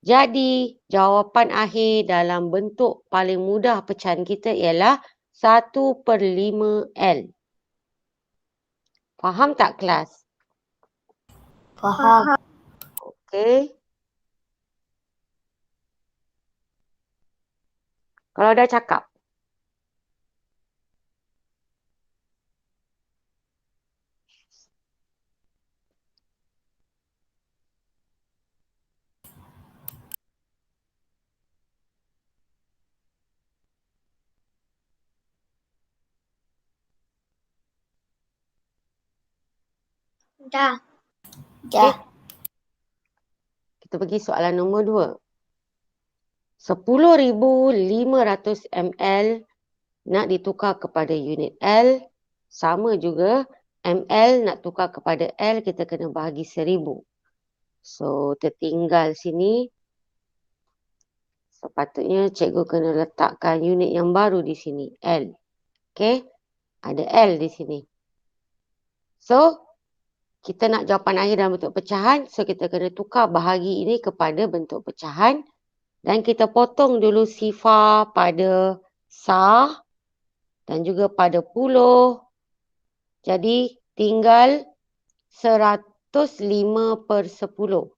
Jadi, jawapan akhir dalam bentuk paling mudah pecahan kita ialah 1/5 L. Faham tak kelas? Faham. Okey. Kalau dah cakap. Dah. Dah. Kita pergi soalan nombor 2. 10,500 ml nak ditukar kepada unit L. Sama juga ml nak tukar kepada L, kita kena bahagi 1,000. So, tertinggal sini. Sepatutnya cikgu kena letakkan unit yang baru di sini. L. Okey. Ada L di sini. So, kita nak jawapan akhir dalam bentuk pecahan. So, kita kena tukar bahagi ini kepada bentuk pecahan. Dan kita potong dulu sifar pada sah. Dan juga pada puluh. Jadi, tinggal 105/10.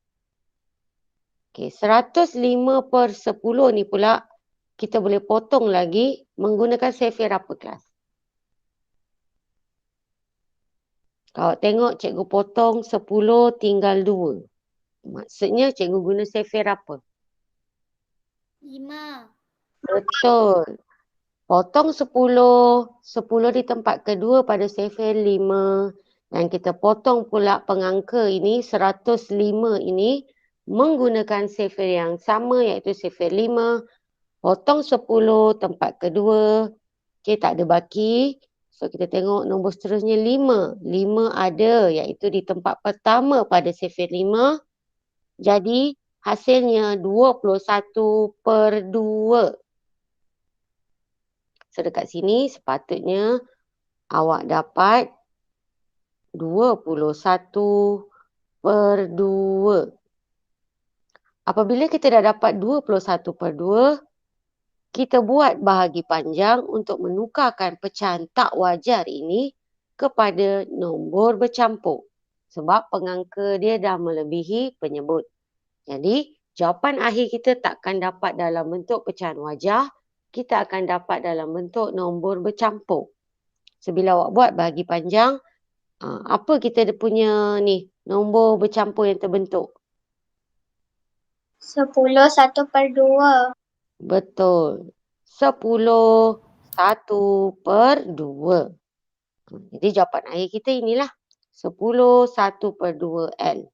Okey, 105/10 ni pula kita boleh potong lagi menggunakan sifir apa kelas? Kalau tengok cikgu potong 10 tinggal 2. Maksudnya cikgu guna sifir apa? 5. Betul. Potong 10. 10 di tempat kedua pada sifir 5. Dan kita potong pula pengangka ini 105 ini menggunakan sifir yang sama iaitu sifir 5. Potong 10 tempat kedua. Okey, tak ada baki. So, kita tengok nombor seterusnya 5. 5 ada iaitu di tempat pertama pada sifir 5. Jadi, hasilnya 21/2. So, dekat sini sepatutnya awak dapat 21/2. Apabila kita dah dapat 21/2, kita buat bahagi panjang untuk menukarkan pecahan tak wajar ini kepada nombor bercampur. Sebab pengangka dia dah melebihi penyebut. Jadi, jawapan akhir kita takkan dapat dalam bentuk pecahan wajar. Kita akan dapat dalam bentuk nombor bercampur. So, bila awak buat bahagi panjang, apa kita punya ni nombor bercampur yang terbentuk? 10 1/2. Betul. 10 1/2. Jadi jawapan akhir kita inilah. 10 1/2 L.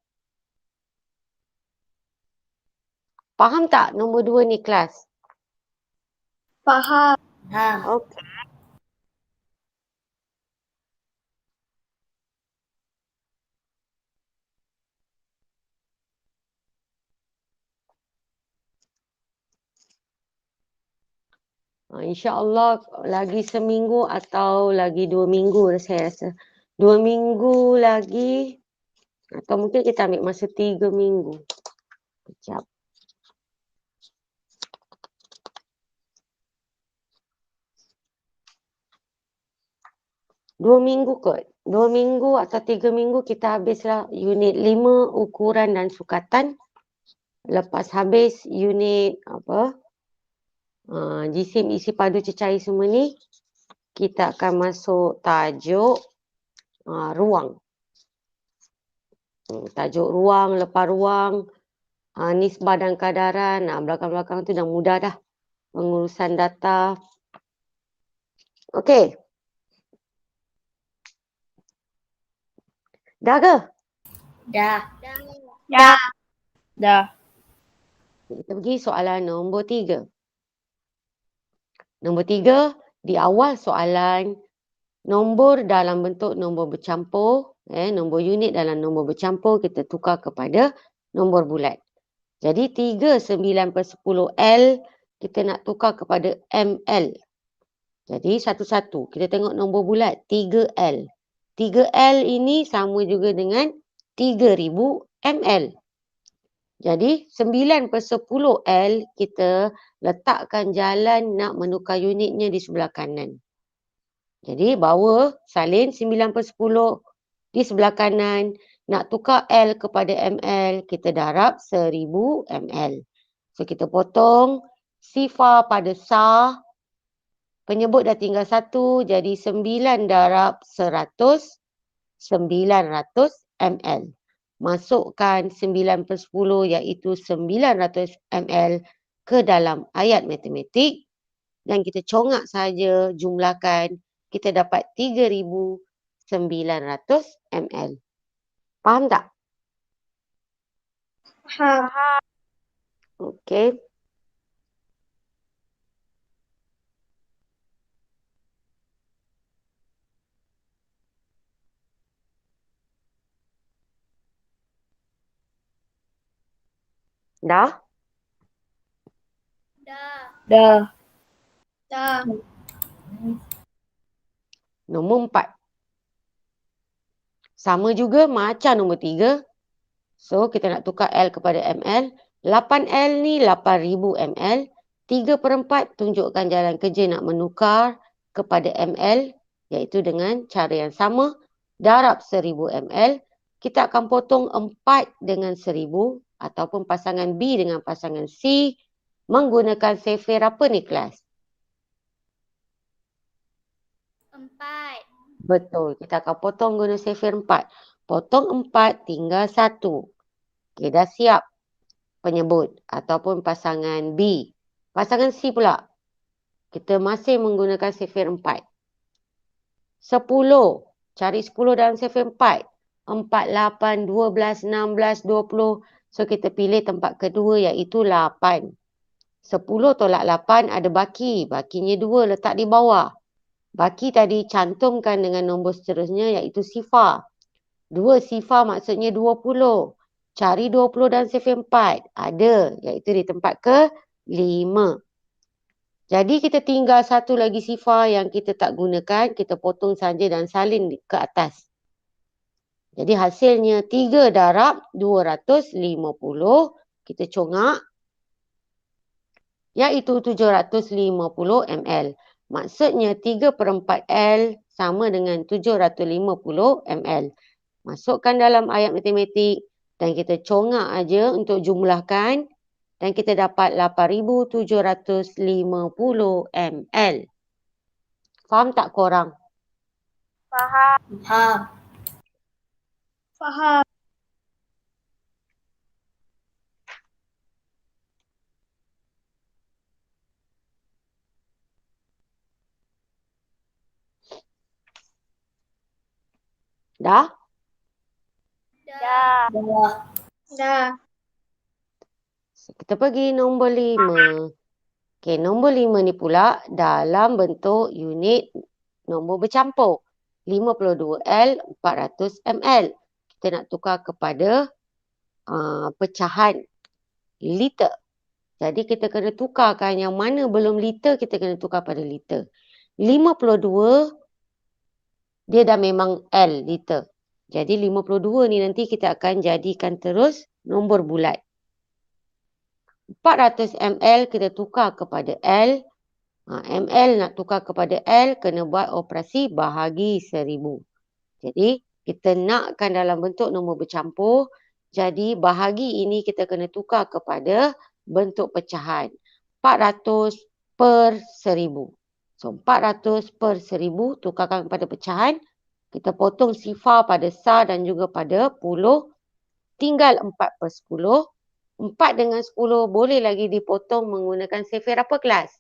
Faham tak nombor 2 ni kelas? Faham. Okey. InsyaAllah lagi seminggu atau lagi 2 minggu saya rasa. 2 minggu lagi atau mungkin kita ambil masa 3 minggu. Sekejap. Dua minggu kot. 2 minggu atau 3 minggu kita habislah unit 5 ukuran dan sukatan. Lepas habis unit jisim isi padu cecair semua ni, kita akan masuk tajuk ruang. Tajuk ruang, lepas ruang, nisbah dan kadaran. Belakang-belakang tu dah mudah dah. Pengurusan data. Okey. Dah ke? Dah. Dah. Dah. Kita pergi soalan nombor 3. Nombor 3, di awal soalan, nombor dalam bentuk nombor bercampur, nombor unit dalam nombor bercampur kita tukar kepada nombor bulat. Jadi 3 9/10 L kita nak tukar kepada ml. Jadi satu-satu kita tengok nombor bulat 3L. 3L ini sama juga dengan 3,000 ml. Jadi 9/10 L kita letakkan jalan nak menukar unitnya di sebelah kanan. Jadi bawa salin 9/10 Di sebelah kanan, nak tukar L kepada ml, kita darab 1000 ml. So, kita potong sifar pada SAR. Penyebut dah tinggal 1, jadi 9 darab 100, 900 ml. Masukkan 9/10 iaitu 900 ml ke dalam ayat matematik dan kita congak saja, jumlahkan, kita dapat 3900 ml. Faham tak? Faham. Faham. Okey. Dah? Dah. Dah. Dah. Nombor 4. Sama juga macam nombor 3. So, kita nak tukar L kepada ml. 8L ni 8000 ml. 3/4 tunjukkan jalan kerja nak menukar kepada ml, iaitu dengan cara yang sama. Darab 1000 ml. Kita akan potong 4 dengan 1000 ataupun pasangan B dengan pasangan C menggunakan sifir apa ni kelas? 4. Betul. Kita akan potong guna sifir 4. Potong 4 tinggal 1. Okey, dah siap penyebut ataupun pasangan B. Pasangan C pula. Kita masih menggunakan sifir 4. 10. Cari 10 dalam sifir 4. 4, 8, 12, 16, 20. So, kita pilih tempat kedua iaitu 8. 10 tolak 8 ada baki. Bakinya 2 letak di bawah. Baki tadi cantumkan dengan nombor seterusnya iaitu sifar. 2 sifar maksudnya 20. Cari 20 dalam sifir 4. Ada, iaitu di tempat ke-5. Jadi kita tinggal satu lagi sifar yang kita tak gunakan. Kita potong saja dan salin ke atas. Jadi hasilnya 3 darab 250. Kita congak. Iaitu 750 ml. Maksudnya 3/4 L sama dengan 750 ml. Masukkan dalam ayat matematik dan kita congak aja untuk jumlahkan dan kita dapat 8750 ml. Faham tak korang? Faham. Faham. Faham. Dah? Dah. Dah. Dah. Kita pergi nombor 5. Okey, nombor 5 ni pula dalam bentuk unit nombor bercampur. 52L, 400 ml. Kita nak tukar kepada pecahan liter. Jadi kita kena tukarkan yang mana belum liter, kita kena tukar pada liter. 52 dia dah memang L, liter. Jadi 52 ni nanti kita akan jadikan terus nombor bulat. 400 ml kita tukar kepada L. ml nak tukar kepada L, kena buat operasi bahagi 1000. Jadi kita nakkan dalam bentuk nombor bercampur. Jadi bahagi ini kita kena tukar kepada bentuk pecahan. 400 per 1000. So 400 per 1000 tukarkan kepada pecahan. Kita potong sifar pada SAR dan juga pada puluh. Tinggal 4/10. 4 dengan 10 boleh lagi dipotong menggunakan sifir apa kelas?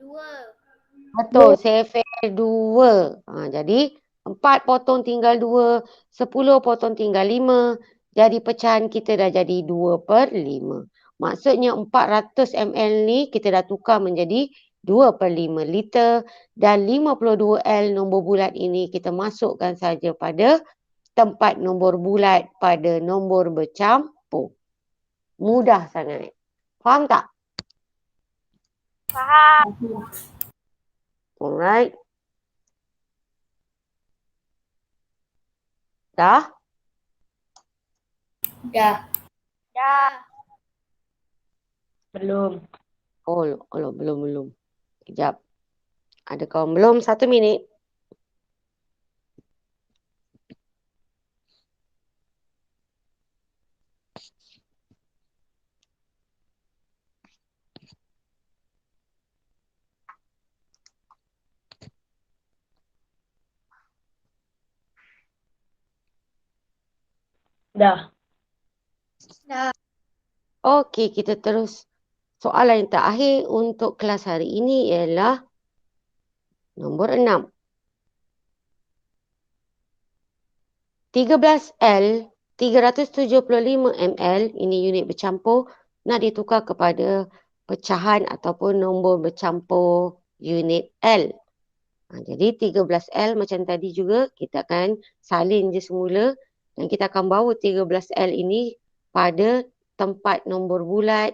2. Betul, sifir 2. Jadi 4 potong tinggal 2, 10 potong tinggal 5. Jadi pecahan kita dah jadi 2/5. Maksudnya 400 ml ni kita dah tukar menjadi 2/5 liter dan 52L nombor bulat ini kita masukkan saja pada tempat nombor bulat pada nombor bercampur. Mudah sangat. Faham tak? Faham. Alright. Dah? Dah. Dah. Belum. Oh, belum. Kejap. Ada kawan belum? 1 minit. Dah. Dah. Okey, kita terus. Soalan yang terakhir untuk kelas hari ini ialah nombor 6. 13L 375 ml, ini unit bercampur, nak ditukar kepada pecahan ataupun nombor bercampur unit L. Jadi 13L macam tadi juga, kita akan salin je semula dan kita akan bawa 13L ini pada tempat nombor bulat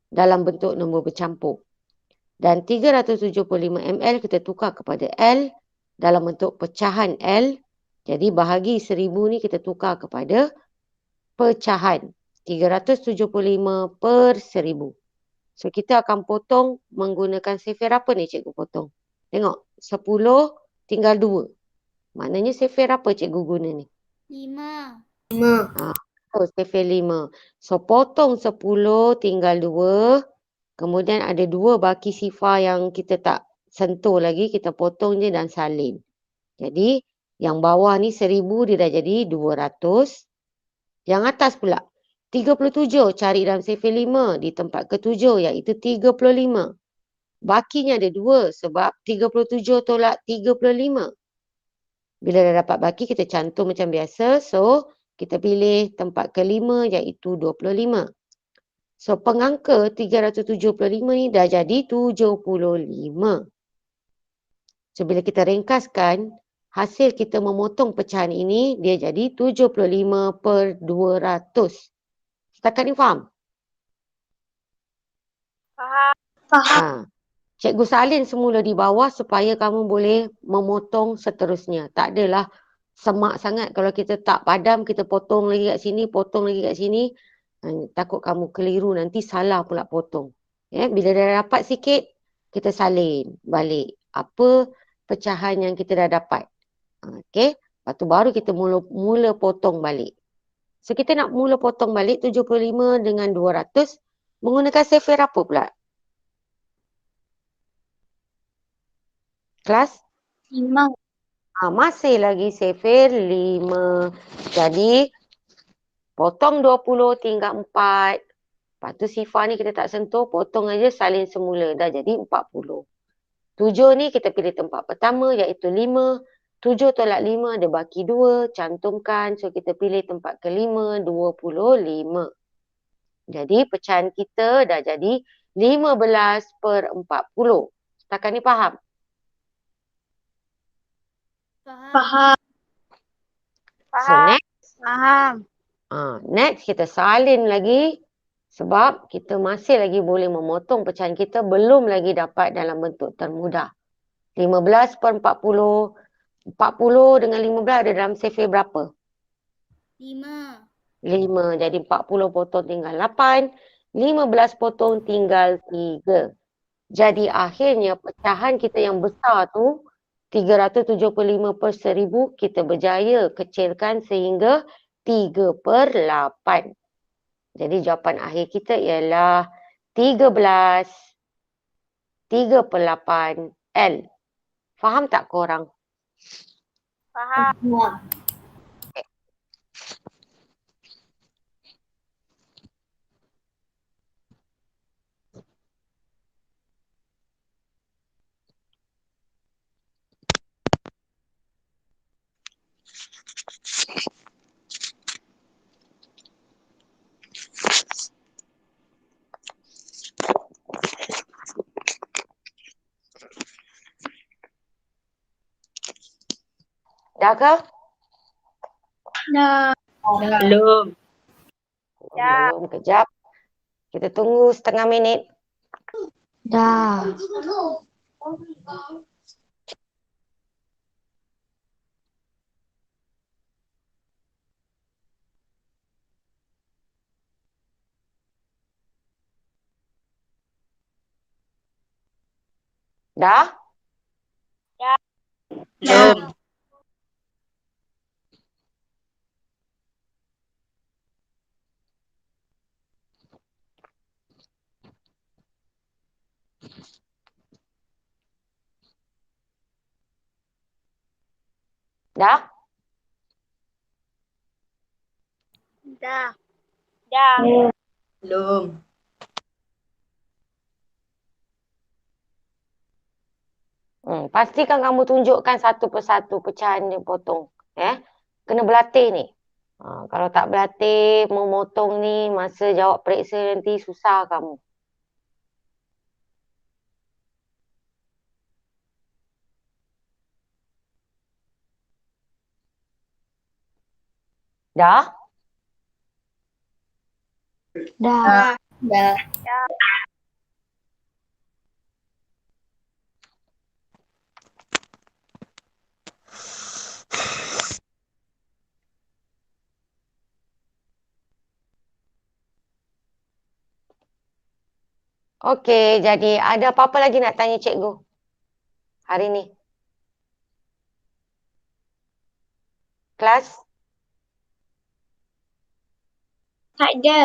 dalam bentuk nombor bercampur. Dan 375 ml kita tukar kepada L dalam bentuk pecahan L. Jadi bahagi 1000 ni kita tukar kepada pecahan. 375 per 1000. So kita akan potong menggunakan sefer apa ni cikgu potong? Tengok, 10 tinggal 2. Maknanya sefer apa cikgu guna ni? 5. Sefer 5. So potong 10 tinggal 2. Kemudian ada 2 baki sifar yang kita tak sentuh lagi. Kita potong je dan salin. Jadi yang bawah ni 1000 dia dah jadi 200. Yang atas pula 37 cari dalam sefer 5 di tempat ke-7 iaitu 35. Bakinya ada 2 sebab 37 tolak 35. Bila dah dapat baki kita cantum macam biasa. So kita pilih tempat ke-5 iaitu 25. So pengangka 375 ni dah jadi 75. So bila kita ringkaskan, hasil kita memotong pecahan ini dia jadi 75 per 200. Setakat ni faham? Faham. Faham. Cikgu salin semula di bawah supaya kamu boleh memotong seterusnya. Tak adalah semak sangat kalau kita tak padam, kita potong lagi kat sini, potong lagi kat sini. Takut kamu keliru, nanti salah pula potong. Bila dah dapat sikit, kita salin balik apa pecahan yang kita dah dapat. Okey, lepas tu baru kita mula potong balik. So kita nak mula potong balik 75 dengan 200 menggunakan sefer apa pula? Kelas? 5. Masih lagi sefer 5. Jadi potong 20 tinggal 4. Lepas tu sifar ni kita tak sentuh, potong aja salin semula. Dah jadi 40. 7 ni kita pilih tempat pertama iaitu 5. 7 tolak 5 ada baki 2. Cantumkan. So kita pilih tempat ke-5, 25. Jadi pecahan kita dah jadi 15 per 40. Setakat ni faham? Faham. So next. Faham. Next kita salin lagi. Sebab kita masih lagi boleh memotong pecahan kita. Belum lagi dapat dalam bentuk termudah. 15 per 40. 40 dengan 15 ada dalam sefer berapa? 5. 5. Jadi 40 potong tinggal 8. 15 potong tinggal 3. Jadi akhirnya pecahan kita yang besar tu 375 per 1000 kita berjaya kecilkan sehingga 3 per 8. Jadi jawapan akhir kita ialah 13 3 per 8 L. Faham tak korang? Faham. Dah ke? Dah. Belum. Dah. Belum, kejap. Kita tunggu setengah minit. Dah. Dah? Belum. Dah? Dah. Dah. Belum. Pastikan kamu tunjukkan satu persatu pecahan dia potong. Kena berlatih ni. Kalau tak berlatih memotong ni masa jawab periksa nanti susah kamu. Dah? Dah. Dah. Okey, jadi ada apa-apa lagi nak tanya cikgu hari ni? Kelas? Tak ada.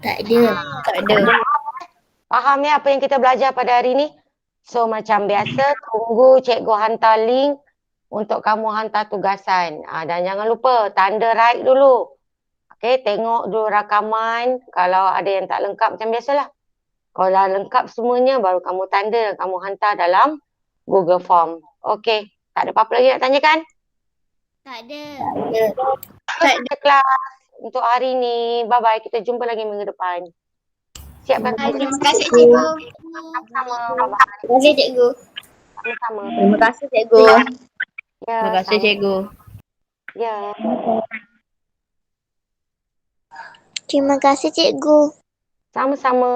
Tak ada. Tak ada. Faham ya apa yang kita belajar pada hari ni? So macam biasa, tunggu cikgu hantar link untuk kamu hantar tugasan. Dan jangan lupa tanda right dulu. Okey, tengok dulu rakaman. Kalau ada yang tak lengkap macam biasalah. Kalau dah lengkap semuanya, baru kamu tanda dan kamu hantar dalam Google Form. Okey, tak ada apa-apa lagi nak tanyakan? Tak ada. Sampai kelas untuk hari ni. Bye-bye, kita jumpa lagi minggu depan. Siapkan Terima kasih cikgu. sama. Terima kasih cikgu. Sama-sama. Terima kasih cikgu. Ya, Terima kasih sama. cikgu. Ya. Terima kasih cikgu. Sama-sama.